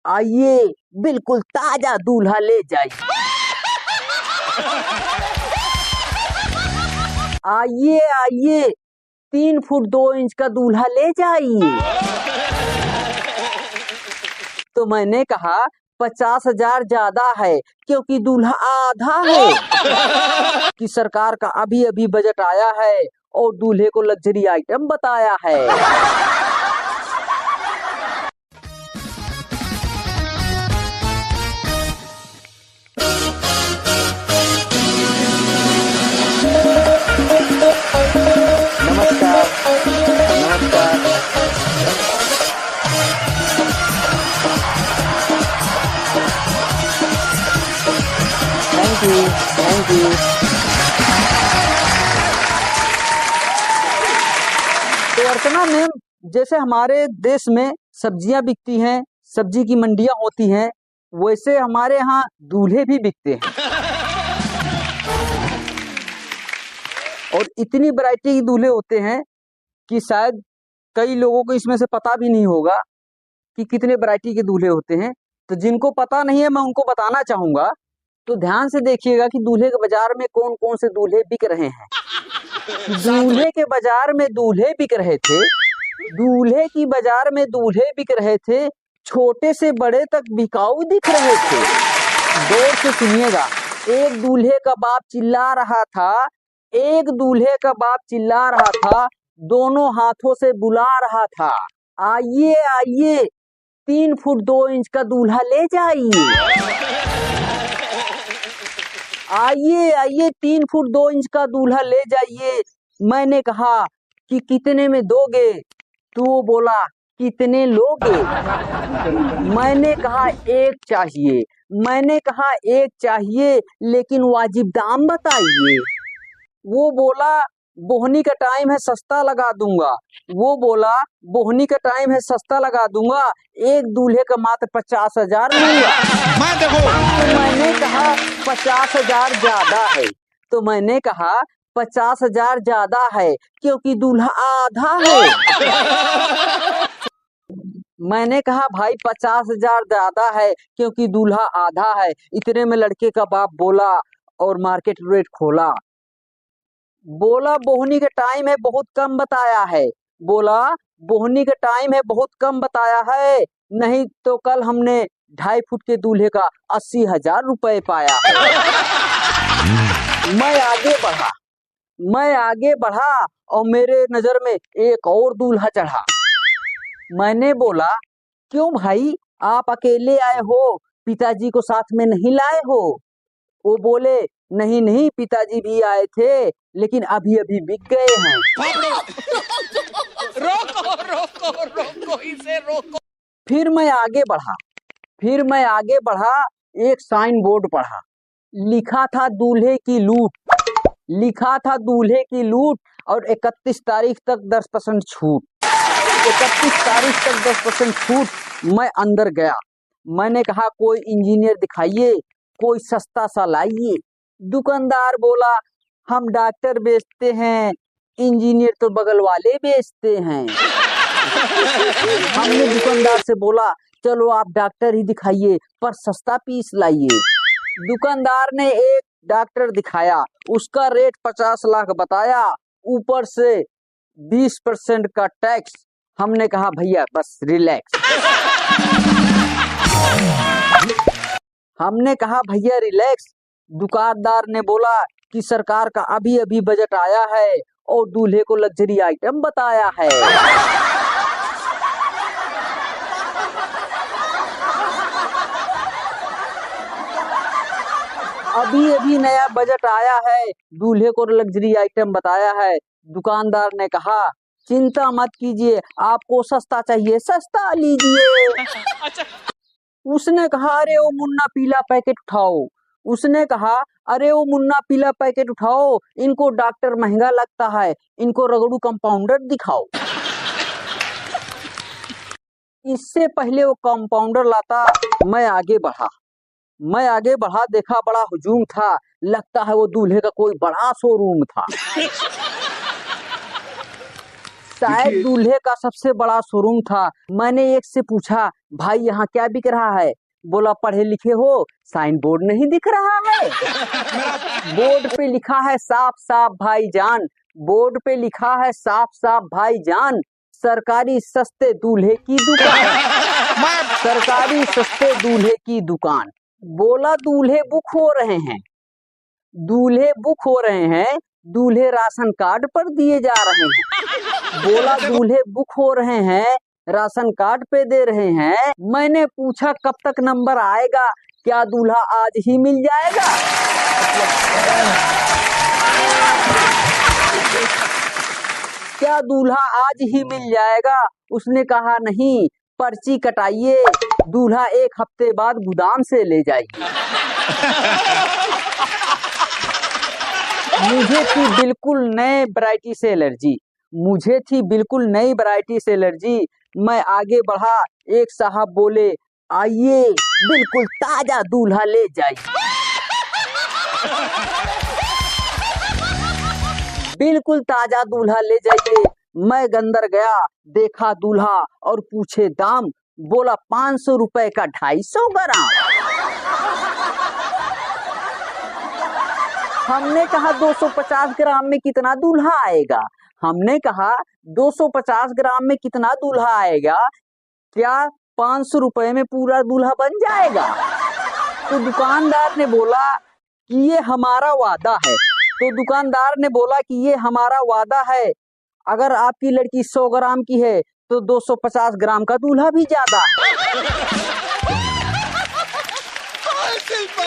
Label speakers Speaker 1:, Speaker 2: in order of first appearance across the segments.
Speaker 1: आइए बिल्कुल ताजा दूल्हा ले जाइए। आइए आइए 3 फुट 2 इंच का दूल्हा ले जाइए। तो मैंने कहा 50,000 ज्यादा है क्योंकि दूल्हा आधा है। कि सरकार का अभी अभी बजट आया है और दूल्हे को लग्जरी आइटम बताया है। नमस्कार नमस्कार। Thank you thank you. तो अर्चना मैम, जैसे हमारे देश में सब्जियां बिकती हैं, सब्जी की मंडियां होती हैं, वैसे हमारे यहाँ दूल्हे भी बिकते हैं। और इतनी वैरायटी के दूल्हे होते हैं कि शायद कई लोगों को इसमें से पता भी नहीं होगा कि कितने वैरायटी के दूल्हे होते हैं। तो जिनको पता नहीं है मैं उनको बताना चाहूंगा। तो ध्यान से देखिएगा कि दूल्हे के बाजार में कौन कौन से दूल्हे बिक रहे हैं। दूल्हे के बाजार में दूल्हे बिक रहे थे, दूल्हे की बाजार में दूल्हे बिक रहे थे, छोटे से बड़े तक बिकाऊ दिख रहे थे। गौर से सुनिएगा। एक दूल्हे का बाप चिल्ला रहा था, एक दूल्हे का बाप चिल्ला रहा था, दोनों हाथों से बुला रहा था, आइए आइए 3 फुट 2 इंच का दूल्हा ले जाइए। आइए आइए 3 फुट 2 इंच का दूल्हा ले जाइए। मैंने कहा कि कितने में दोगे? तो वो बोला कितने लोगे? मैंने कहा एक चाहिए। मैंने कहा एक चाहिए लेकिन वाजिब दाम बताइए। वो बोला बोहनी का टाइम है सस्ता लगा दूंगा। वो बोला बोहनी का टाइम है सस्ता लगा दूंगा, एक दूल्हे का मात्र 50,000 लूंगा। तो मैंने कहा 50,000 ज्यादा है। तो मैंने कहा 50,000 ज्यादा है क्योंकि दूल्हा आधा है। मैंने कहा भाई 50,000 ज्यादा है क्योंकि दूल्हा आधा है। इतने में लड़के का बाप बोला और मार्केट रेट खोला। बोला बोहनी का टाइम है बहुत कम बताया है। बोला बोहनी का टाइम है बहुत कम बताया है, नहीं तो कल हमने 2.5 फुट के दूल्हे का 80,000 रुपए पाया है। मैं आगे बढ़ा और मेरे नजर में एक और दूल्हा चढ़ा। मैंने बोला क्यों भाई, आप अकेले आए हो, पिताजी को साथ में नहीं लाए हो? वो बोले नहीं नहीं पिताजी भी आए थे लेकिन अभी अभी बिक गए हैं। रोको इसे रोको। फिर मैं आगे बढ़ा, एक साइन बोर्ड पढ़ा, लिखा था दूल्हे की लूट और 31 तारीख तक 10% छूट। 31 तारीख तक 10% छूट। मैं अंदर गया, मैंने कहा कोई इंजीनियर दिखाइए, कोई सस्ता सा लाइए। दुकानदार बोला हम डॉक्टर बेचते हैं, इंजीनियर तो बगल वाले बेचते हैं। हमने दुकानदार से बोला चलो आप डॉक्टर ही दिखाइए पर सस्ता पीस लाइए। दुकानदार ने एक डॉक्टर दिखाया, उसका रेट 50 लाख बताया, ऊपर से 20% का टैक्स। हमने कहा भैया बस रिलैक्स। हमने कहा भैया रिलैक्स। दुकानदार ने बोला कि सरकार का अभी अभी बजट आया है और दूल्हे को लग्जरी आइटम बताया है। अभी अभी नया बजट आया है, दूल्हे को लग्जरी आइटम बताया है। दुकानदार ने कहा चिंता मत कीजिए, आपको सस्ता चाहिए सस्ता लीजिए। उसने कहा अरे वो मुन्ना पीला पैकेट उठाओ। उसने कहा अरे वो मुन्ना पीला पैकेट उठाओ, इनको डॉक्टर महंगा लगता है, इनको रगड़ू कंपाउंडर दिखाओ। इससे पहले वो कंपाउंडर लाता, मैं आगे बढ़ा, देखा बड़ा हुजूम था, लगता है वो दूल्हे का कोई बड़ा शोरूम था। शायद दूल्हे का सबसे बड़ा शोरूम था। मैंने एक से पूछा भाई यहाँ क्या बिक रहा है? बोला पढ़े लिखे हो, साइन बोर्ड नहीं दिख रहा है? बोर्ड पे लिखा है साफ साफ भाईजान, बोर्ड पे लिखा है साफ साफ भाईजान, सरकारी सस्ते दूल्हे की दुकान, सरकारी सस्ते दूल्हे की दुकान। बोला दूल्हे बुक हो रहे हैं, दूल्हे बुक हो रहे हैं, दूल्हे राशन कार्ड पर दिए जा रहे हैं। बोला दूल्हे बुक हो रहे हैं, राशन कार्ड पे दे रहे हैं। मैंने पूछा कब तक नंबर आएगा, क्या दूल्हा आज ही मिल जाएगा? क्या दूल्हा आज ही मिल जाएगा? उसने कहा नहीं, पर्ची कटाइए, दूल्हा 1 हफ्ते बाद गोदाम से ले जाइए। मुझे थी बिल्कुल नए वैरायटी से एलर्जी, मुझे थी बिल्कुल नई वैरायटी से एलर्जी। मैं आगे बढ़ा, एक साहब बोले आइए बिल्कुल ताजा दूल्हा ले जाइए। बिल्कुल ताजा दूल्हा ले जाइए। मैं अंदर गया, देखा दूल्हा और पूछे दाम। बोला 500 रुपए का 250 ग्राम। हमने कहा 250 ग्राम में कितना दूल्हा आएगा? हमने कहा 250 ग्राम में कितना दूल्हा आएगा? क्या 500 रुपए में पूरा दूल्हा बन जाएगा? तो दुकानदार ने बोला कि ये हमारा वादा है। तो दुकानदार ने बोला कि ये हमारा वादा है, अगर आपकी लड़की 100 ग्राम की है तो 250 ग्राम का दूल्हा भी ज्यादा है।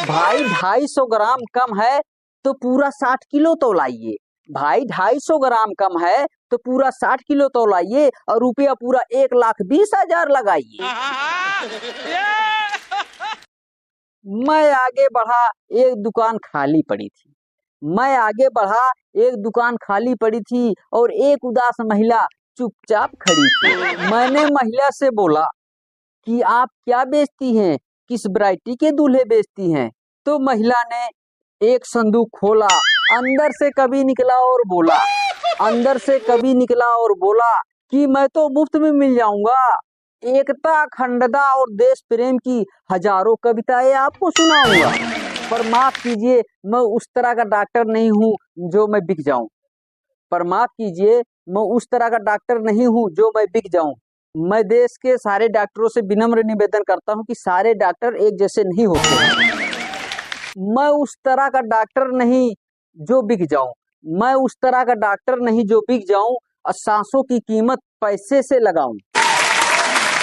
Speaker 1: भाई 250 ग्राम कम है तो पूरा 60 किलो तो लाइए। भाई 250 ग्राम कम है तो पूरा 60 किलो तो लाइए और रुपया पूरा 1,20,000 लगाइए। मैं आगे बढ़ा, एक दुकान खाली पड़ी थी। मैं आगे बढ़ा, एक दुकान खाली पड़ी थी और एक उदास महिला चुपचाप खड़ी थी। मैंने महिला से बोला कि आप क्या बेचती हैं, किस वैरायटी के दूल्हे बेचती हैं? तो महिला ने एक संदूक खोला, अंदर से कभी निकला और बोला, अंदर से कभी निकला और बोला कि मैं तो मुफ्त में मिल जाऊंगा। एकता, अखंडता और देश प्रेम की हजारों कविताएं आपको सुनाऊंगा, पर माफ कीजिए मैं उस तरह का डॉक्टर नहीं हूँ जो मैं बिक जाऊं। पर माफ कीजिए मैं उस तरह का डॉक्टर नहीं हूँ जो मैं बिक जाऊं। मैं देश के सारे डॉक्टरों से विनम्र निवेदन करता हूँ कि सारे डॉक्टर एक जैसे नहीं होते। मैं उस तरह का डॉक्टर नहीं जो बिक जाऊं। मैं उस तरह का डॉक्टर नहीं जो बिक जाऊं और सांसों की कीमत पैसे से लगाऊं।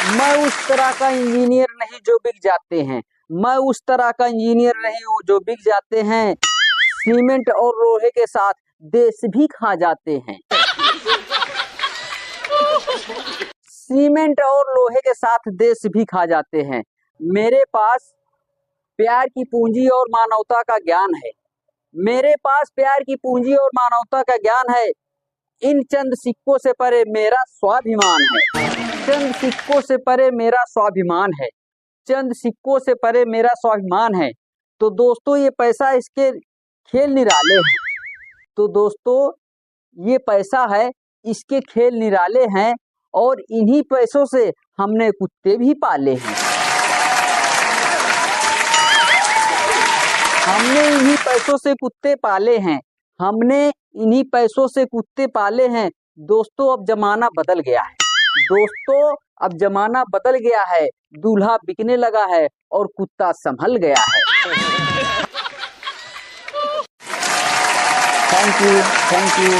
Speaker 1: मैं उस तरह का इंजीनियर नहीं जो बिक जाते हैं। मैं उस तरह का इंजीनियर नहीं हूँ जो बिक जाते हैं। सीमेंट और लोहे के साथ देश भी खा जाते हैं। सीमेंट और लोहे के साथ देश भी खा जाते हैं। मेरे पास प्यार की पूंजी और मानवता का ज्ञान है। मेरे पास प्यार की पूंजी और मानवता का ज्ञान है। इन चंद सिक्कों से परे मेरा स्वाभिमान है। चंद सिक्कों से परे मेरा स्वाभिमान है। चंद सिक्कों से परे मेरा स्वाभिमान है। तो दोस्तों ये पैसा, इसके खेल निराले हैं। तो दोस्तों ये पैसा है, इसके खेल निराले हैं और इन्हीं पैसों से हमने कुत्ते भी पाले हैं। हमने इन्हीं पैसों से कुत्ते पाले हैं। हमने इन्हीं पैसों से कुत्ते पाले हैं। दोस्तों अब जमाना बदल गया है। दोस्तों अब जमाना बदल गया है। दूल्हा बिकने लगा है और कुत्ता संभल गया है। Thank you.